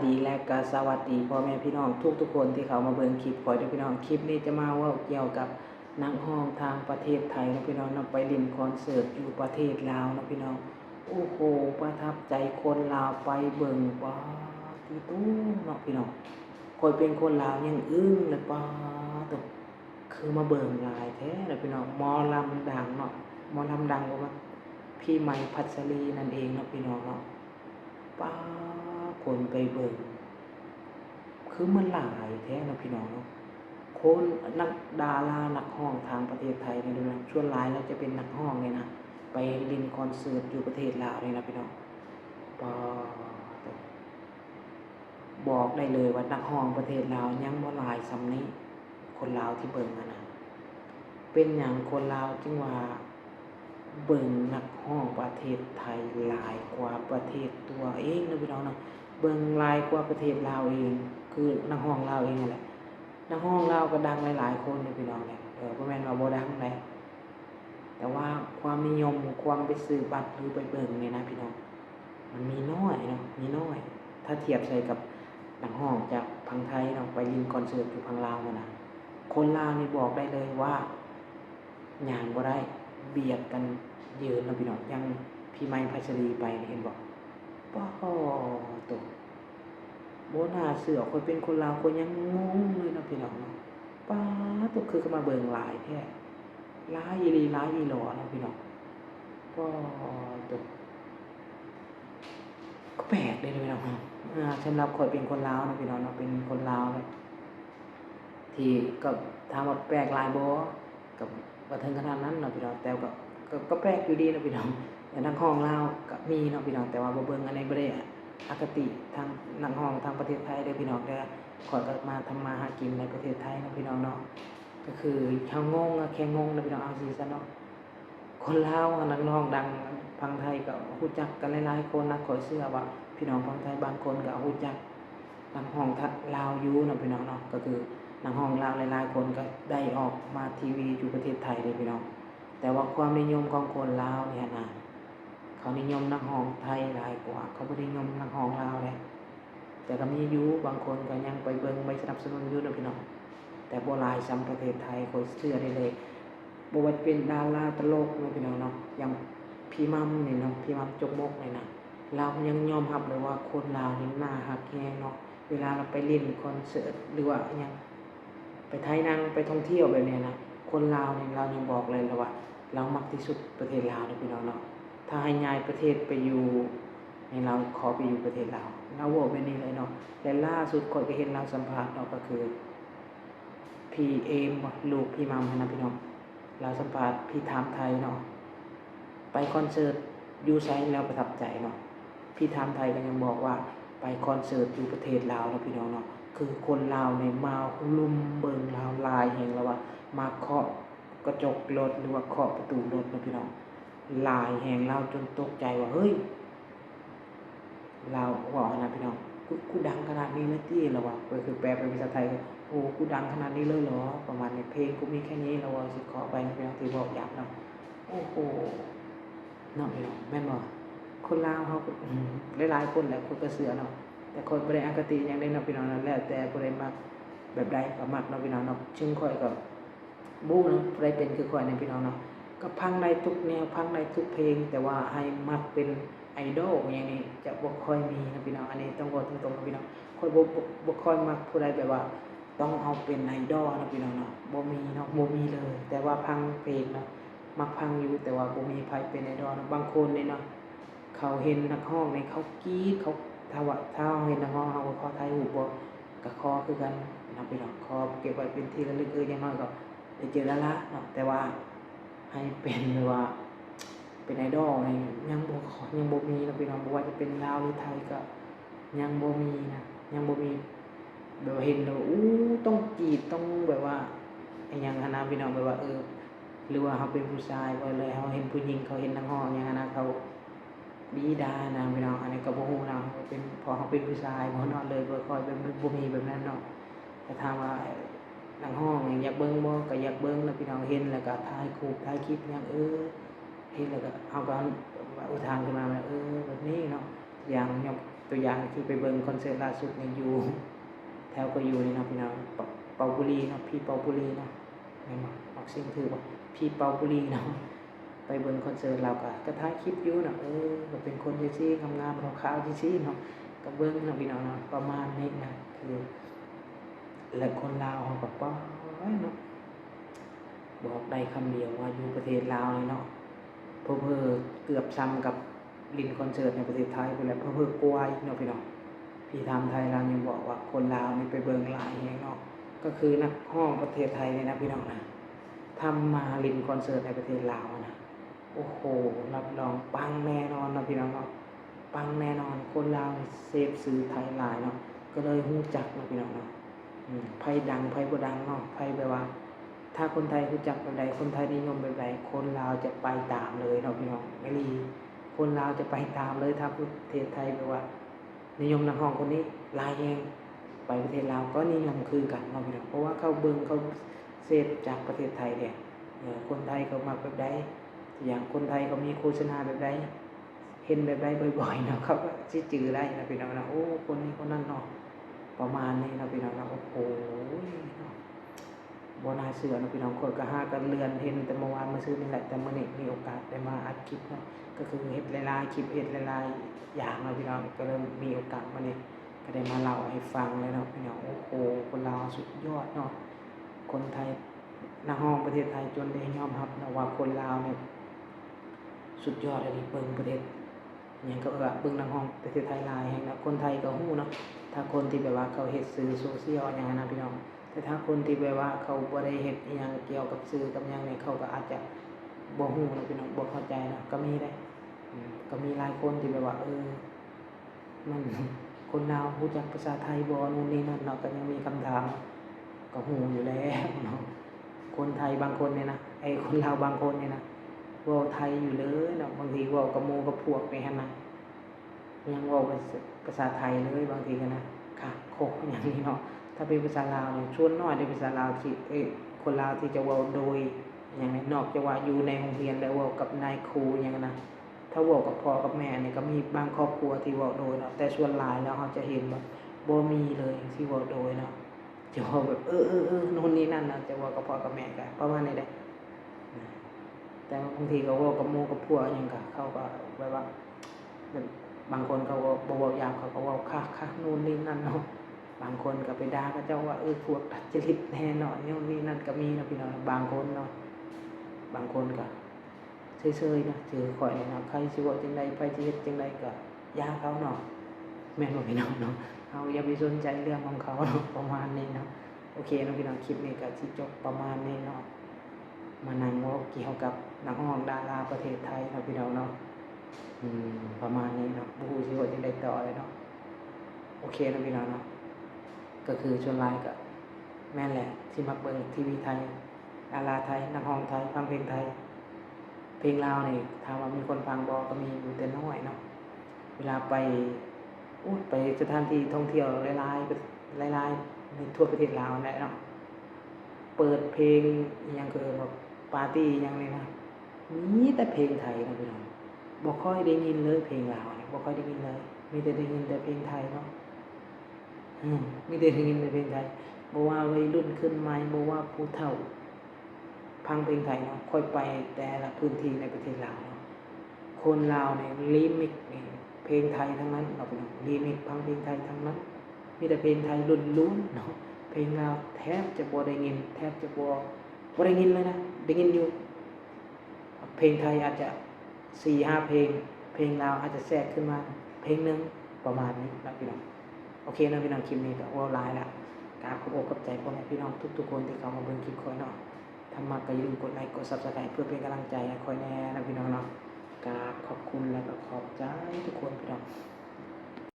ดีและก็สวัสดีพ่อแม่พี่น้องทุกคนที่เขามาเบิ่งคลิปขอให้พี่น้องคลิปนี้จะมาเว่าเกี่ยวกับนักร้องทางประเทศไทยนะพี่น้องนำไปเล่นคอนเสิร์ตอยู่ประเทศลาวนะพี่น้องโอ้โหประทับใจคนลาวไปเบิ่งป้าที่ตู้เนาะพี่น้องคอยเป็นคนลาวยังอึ้งเลยป้าตัวคือมาเบิ่งหลายแท้นะพี่น้องหมอลำดังเนาะหมอลำดังว่าพี่ใหม่พัชรีนั่นเองเนาะพี่น้องเนาะป้าคนไปเบิ่งคือมันหลายแท้นะพี่น้องเนาะคนนักดารานักร้องทางประเทศไทยเนี่ยดูนะส่วนหลายแล้วจะเป็นนักร้องเลยนะไปเล่นคอนเสิร์ตอยู่ประเทศลาวนี่นะพี่น้องป้าบอกได้เลยว่านักร้องประเทศลาวยังบ่หลายส่ำนี้คนลาวที่เบิ่งนะเป็นหยังคนลาวจึงว่าเบิ่งนักร้องประเทศไทยหลายกว่าประเทศตัวเองนะพี่น้องเนาะเบิ่งหลายกว่าประเทศลาวเองคือนักร้องลาวเองนั่นแหละนักร้องลาวก็ดังหลายๆคนนี่พี่น้องเนี่ยบ่แม่นว่าบ่ดังแหละแต่ว่าความนิยมความไปซื้อบัตรหรือไปเบิ่งเนี่ยนะพี่น้องมันมีน้อยเนาะมีน้อยถ้าเทียบใส่กับนักร้องจากพังไทยเนาะไปเล่นคอนเสิร์ตอยู่พังลาวนะคนลาวนี่บอกได้เลยว่าย่างบ่ได้เบียดกันยืนนะพี่น้องยังพี่ไม้พัชรีไปเห็นบอกป้าตัวโบนาเสือคนเป็นคนลาวคนยังงงเลยนะพี่น้องเนาะป้าตัวคือเขามาเบิ่งหลายแท้หลายอีหลีหลายอีหลอนะพี่น้องก็ตัวก็แปลกเลยนะพี่น้องสำหรับคนเป็นคนลาวนะพี่น้องเนาะเป็นคนลาวแบบที่ก็ถามว่าแปลกหลายบ่กับว่าถึงขนาดนั้นเนาะพี่น้องแต่ก็แปลกอยู่ดีนะพี่น้องอย่างนักร้องลาวก็มีเนาะพี่น้องแต่ว่าบ่เบิ่งอันนี้บ่ได้อคติทางนักร้องทางประเทศไทยเด้อพี่น้องเด้อขอยก็มาทำมาหากินในประเทศไทยนะพี่น้องเนาะก็คือชาวงงแค่งงนะพี่น้องเอาสิซะเนาะคนลาวนักร้องดังพังไทยก็รู้จักกันหลายๆคนนะขอยเชื่อว่าพี่น้องพังไทยบางคนก็รู้จักนักร้องลาวอยู่นะพี่น้องเนาะก็คือนักร้องลาวหลายๆคนก็ได้ออกมาทีวีอยู่ประเทศไทยเลยพี่น้องแต่ว่าความนิยมของคนลาวเนี่ยนะเขานิยมนักร้องไทยหลายกว่าเขาบ่ได้นิยมนักร้องลาวเลยแต่ก็มีอยู่บางคนก็ยังไปเบิ่งไปสนับสนุนอยู่นะพี่น้องแต่บ่หลายซ้ำประเทศไทยคนเชื่อได้เลยบ่ว่าเป็นดาราตลกนะพี่น้องเนาะอย่างพี่มัมนี่เนาะพี่มัมจกมกนี่นะเรายังยอมรับเลยว่าคนลาวนี่น่าฮักแฮงเนาะเวลาเราไปเล่นคอนเสิร์ตหรือว่าอิหยังไปไทยนางไปท่องเที่ยวแบบนี้นะคนลาวนี่เรายังบอกเลยว่าเรามักที่สุดประเทศลาวนะพี่น้องเนาะถ้าให้ย้ายประเทศไปอยู่ให้เราขอไปอยู่ประเทศลาวเราบอกแบบนี้เลยเนาะและล่าสุดข้อยก็เห็นเราสัมภาษณ์เนาะก็คือพี่เอมลูกพี่มัมนะพี่น้องเราสัมภาษณ์พี่ถามไทยเนาะไปคอนเสิร์ตอยู่ไสแล้วประทับใจเนาะพี่ถามไทยก็ยังบอกว่าไปคอนเสิร์ตอยู่ประเทศลาวนะพี่น้องเนาะคือคนลาวในมาลุมเบิ่งลาวลายแห่งแล้วว่ามาเคาะกระจกรถหรือว่าเคาะประตูรถนะพี่น้องลายแห่งเราจนตกใจว่าเฮ้ยเราว่านะพี่น้องกูดังขนาดนี้เลยที่เราว่าก็คือแปลเป็นภาษาไทยโอ้กูดังขนาดนี้เลยเหรอประมาณนี้เพลงกูมีแค่นี้เราว่าสิขอไปนะพี่น้องที่บอกอยากเนาะโอ้โหเนาะพี่น้องแม่นบ่คนลาวเฮาหลายๆคนแหละคนก็เชื่อเนาะแต่คนบ่ได้อคติหยังได้เนาะพี่น้องนั่นแล้วแต่ผู้ใดมักแบบใดก็มักเนาะพี่น้องเนาะซึ่งข้อยก็บ่เนาะผู้ใดเป็นคือข้อยนี่พี่น้องเนาะก็พังได้ทุกแนวพังได้ทุกเพลงแต่ว่าให้มักเป็นไอดอลอย่างนี้จะบ่ค่อยมีนะพี่น้องอันนี้ต้องบอกตรงๆนะพี่น้องค่อยบ่ค่อยมักผู้ใดแบบว่าต้องเอาเป็นไอดอลนะพี่น้องเนาะบ่มีเนาะบ่มีเลยแต่ว่าพังเพลงเนาะมักพังอยู่แต่ว่าบ่มีไผเป็นไอดอลบางคนนี่เนาะเขาเห็นนักร้องนี่เขากรี๊ดเขาถ้าเห็นนักร้องเขาก็ขอถ่ายรูปบ่ก็ขอคือกันนะพี่น้องขอเก็บไว้เป็นที่ระลึกอย่างน้อยก็ได้เจอแล้วละเนาะแต่ว่าให้เป็นหรือว่าเป็นไอดอลนี่ยังบ่มีนะพี่น้องบ่ว่าจะเป็นลาวหรือไทยก็ยังบ่มีนะยังบ่มีแบบเห็นแล้วต้องกรี๊ดต้องแบบว่าไอ้หยังหั้นนะพี่น้องแบบว่าหรือว่าเฮาเป็นผู้ชายบ่เลยเฮาเห็นผู้หญิงเขาเห็นนักร้องหยังหั้นนะเขาดีดานะพี่น้องอันนี้ก็บ่ฮู้นะเป็นพอเฮาเป็นผู้ชายบ่เนาะเลยบ่ค่อยแบบบ่มีแบบนั้นเนาะแต่ถามว่านักร้องอยากเบิ่งบ่ก็อยากเบิ่งนะพี่น้องเห็นแล้วก็ถ่ายรูปถ่ายคลิปหยังเห็นแล้วก็เฮาก็อุทานขึ้นมาว่าแบบนี้เนาะอย่าง ตัวอย่างคือไปเบิ่งคอนเสิร์ตล่าสุดเนี่ยอยู่แถวก็อยู่นี่เนาะพี่น้องเปาบุรีเนาะพี่เปาบุรีเนาะแม่นบ่ออกเสียงถูกบ่พี่เปาบุรีเนาะไปเบิ่งคอนเสิร์ตเราก็ถ่ายคลิปอยู่เนาะก็เป็นคนซี่ๆงามๆขาวๆซี่ๆเนาะก็เบิ่งเนาะพี่น้องเนาะประมาณนี้นะคือและคนลาวเขาก็ป้อยเนาะบอกได้คำเดียวว่าอยู่ประเทศลาวนี่เนาะเพิ่อๆเกือบซ้ำกับลินคอนเสิร์ตในประเทศไทยพุ่นแหละเพิ่อกว่าอีกเนาะพี่น้องพี่ทำไทยเรายังบอกว่าคนลาวนี่ไปเบิ่งหลายแฮงเนาะก็คือนักร้องประเทศไทยนี่นะพี่น้องนะทำมาลินคอนเสิร์ตในประเทศลาวนะโอ้โหรับรองปังแน่นอนนะพี่น้องเนาะปังแน่นอนคนลาวเสพสื่อไทยหลายเนาะก็เลยฮู้จักนะพี่น้องเนาะไผดังไผบ่ดังเนาะไผแบบว่าถ้าคนไทยรู้จักแบบใดคนไทยนิยมแบบใดคนลาวจะไปตามเลยเนาะพี่น้องไม่รีคนลาวจะไปตามเลยถ้าประเทศไทยแบบว่านิยมนักร้องคนนี้หลายแฮงไปประเทศลาวก็นิยมคือกันเนาะพี่น้องเพราะว่าเขาเบิ่งเขาเสพจากประเทศไทยเนี่ยคนไทยเขามักแบบใดอย่างคนไทยเขามีโฆษณาแบบใดเห็นแบบใดบ่อยๆเนาะเขาก็สิจื้อได้นะพี่น้องนะโอ้คนนี้คนนั้นเนาะประมาณนี้นะพี่น้องนะโอ้โหบ่น่าเชื่อนะพี่น้องคนก็หากันเลื่อนเห็นแต่เมื่อวานมื้อซื่อนี่แหละแต่มื้อนี้มีโอกาสได้มาอัดคลิปเนาะก็คือเฮ็ดหลายๆคลิปเฮ็ดหลายๆอย่างเนาะพี่น้องก็เริ่มมีโอกาสมานี่ก็ได้มาเล่าให้ฟังเลยเนาะพี่น้องโอ้โหคนลาวสุดยอดเนาะคนไทยนักร้องประเทศไทยจนได้ยอมรับนะว่าคนลาวเนี่ยสุดยอดเลยเบิ่งประเทศหยังก็เบิ่งนักร้องประเทศไทยหลายแฮงนะคนไทยก็ฮู้เนาะถ้าคนที่แบบว่าเขาเฮ็ดสื่อโซเชียลหยังนะพี่น้องแต่ถ้าคนที่แบบว่าเขาบ่ได้เฮ็ดอิหยังเกี่ยวกับสื่อกับหยังนี่เขาก็อาจจะบ่ฮู้นะพี่น้องบ่เข้าใจนะก็มีได้ก็มีหลายคนที่แบบว่ามันคนลาวรู้จักภาษาไทยบ่นู่นนี่นั่นเนาะก็ยังมีคำถามก็ฮู้อยู่แล้วเนาะคนไทยบางคนเนี่ยนะคนลาวบางคนเนี่ยนะเว้าไทยอยู่เลยเนาะบางทีเว้ากับหมู่กับพวกนี่หั่นนะยังเว้าภาษาไทยเลยบางทีก็นะค่ะโคกอย่างนี้เนาะถ้าเป็นภาษาลาวนี่ส่วนน้อยได้ภาษาลาวที่คนลาวที่จะเว้าโดยอย่างนี้นอกจากว่าอยู่ในโรงเรียนแล้วเว้ากับนายครูอย่างนั้นนะถ้าเว้ากับพ่อกับแม่นี่ก็มีบางครอบครัวที่เว้าโดยเนาะแต่ส่วนหลายแล้วเราจะเห็นว่าบ่มีเลยที่เว้าโดยเนาะจะเว้าแบบนู่นนี่นั่นนะจะเว้ากับพ่อกับแม่ก็ประมาณนี้แหละแต่บางทีก็เว้ากับหมู่กับพวกหยังก็เขาก็แบบว่าบางคนเขาก็บ่เว้าหยาบเขาก็เว้าค่ะๆนู่นนี่นั่นเนาะบางคนก็ไปด่าเขาเจ้าว่าพวกดัดจริตแน่นอนนู่นนี่นั่นก็มีนะพี่น้องบางคนเนาะบางคนก็เฉยๆนะเจอข่อยเนาะใครสิเว้าจังไดไปสิเฮ็ดจังไดก็อย่าเขาเนาะแม่นบ่พี่น้องเนาะเฮาอย่าไปสนใจเรื่องของเขาเนาะประมาณนี้เนาะโอเคเนาะพี่น้องคลิปนี้ก็สิจบประมาณนี้เนาะมานั่งเว้าเกี่ยวกับนักร้องดาราประเทศไทยเนาะพี่น้องเนาะประมาณนี้เนาะบ่ฮู้สิเว้าจังไดต่อเลยเนาะโอเคเนาะพี่น้องเนาะก็คือส่วนหลายก็แม่นแหละที่มักเบิ่งทีวีไทยดาราไทยนักร้องไทยฟังเพลงไทยเพลงลาวนี่ถามว่ามีคนฟังบ่ก็มีอยู่แต่น้อยเนาะเวลาไปไปสถานที่ท่องเที่ยวหลายๆในทั่วประเทศลาวนั่นแหละเนาะเปิดเพลงอิหยังคือแบบปาร์ตี้อิหยังนี่นะมีแต่เพลงไทยนะพี่น้องบ่ค่อยได้ยินเลยเพลงลาวนี่บ่ค่อยได้ยินเลยมีแต่ได้ยินแต่เพลงไทยเนาะมีแต่ได้ยินแต่เพลงไทยบ่ว่าวัยรุ่นขึ้นใหม่บ่ว่าผู้เฒ่าฟังเพลงไทยเนาะค่อยไปแต่ละพื้นที่ในประเทศลาวเนาะคนลาวนี่ลิมิกนี่เพลงไทยทั้งนั้นเนาะพี่น้องลิมิกฟังเพลงไทยทั้งนั้นมีแต่เพลงไทยล้วนๆเนาะเพลงลาวแทบจะบ่ได้ยินแทบจะบ่ได้ยินเลยนะได้ยินอยู่เพลงไทยอาจจะ 4-5 เพลงเพลงลาวอาจจะแทรกขึ้นมาเพลงนึงประมาณนี้นะพี่น้องโอเคนะพี่น้องคลิปนี้ก็เว้าหลายละกราบขอบอกขอบใจพ่อแม่พี่น้องทุกๆคนที่เข้ามาเบิ่งคลิปค่อยเนาะถ้ามักก็อย่าลืมกดไลค์กด Subscribe เพื่อเป็นกำลังใจให้ค่อยแน่นะพี่น้องเนาะกราบขอบคุณและก็ขอบใจทุกคนพี่น้อง